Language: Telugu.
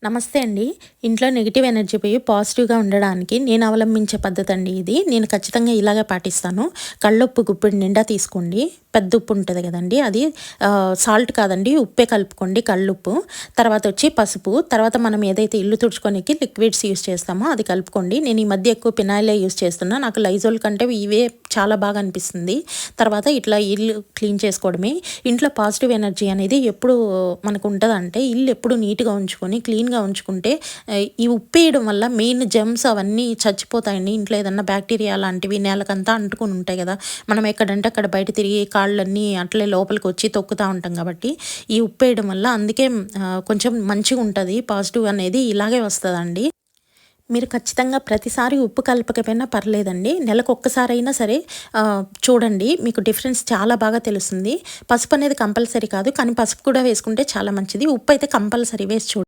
నమస్తే అండి. ఇంట్లో నెగెటివ్ ఎనర్జీ పోయి పాజిటివ్‌గా ఉండడానికి నేను అవలంబించే పద్ధతండి ఇది. నేను ఖచ్చితంగా ఇలాగే పాటిస్తాను. కల్లుప్పు గుప్పెడు నిండా తీసుకోండి. పెద్ద ఉప్పు ఉంటది గదండీ! అది సాల్ట్ కాదండి, ఉప్పే కలుపుకోండి కల్లుప్పు. తర్వాత వచ్చి పసుపు, తర్వాత మనం ఏదైతే ఇల్లు తుడుచుకోనికి లిక్విడ్స్ యూజ్ చేస్తామో అది కలుపుకోండి. నేను ఈ మధ్య ఎక్కువ ఫినాయిలే యూజ్ చేస్తున్నా. నాకు లైజోల్ కంటే ఇవే చాలా బాగా అనిపిస్తుంది. తర్వాత ఇట్లా ఇల్లు క్లీన్ చేసుకోవడమే. ఇంట్లో పాజిటివ్ ఎనర్జీ అనేది ఎప్పుడు మనకు ఉంటదంటే, ఇల్లు ఎప్పుడు నీట్‌గా ఉంచుకొని క్లీన్‌గా ఉంచుకుంటే ఈ ఉప్పేయడం వల్ల మెయిన్ జెర్మ్స్ అవన్నీ చచ్చిపోతాయండి. ఇంట్లో ఏదన్నా బ్యాక్టీరియా లాంటివి నేలకంతా అంటుకొని ఉంటాయి గదా! మనం ఎక్కడంటే అక్కడ బయట తిరిగి కాళ్ళన్నీ అట్లే లోపలికొచ్చి తొక్కుతా ఉంటాం కాబట్టి, ఈ ఉప్పేయడం వల్ల అందుకే కొంచెం మంచిగుంటది. పాజిటివ్ అనేది ఇలాగే వస్తదండి. మీరు ఖచ్చితంగా ప్రతిసారి ఉప్పు కలపకపోయినా పర్లేదండి. నెలకొక్కసారైనా సరే చూడండి. మీకు డిఫరెన్స్ చాలా బాగా తెలుస్తుంది. పసుపు అనేది కంపల్సరీ కాదు. కానీ పసుపు కూడా వేసుకుంటే చాలా మంచిది. ఉప్పయితే కంపల్సరీ వేసి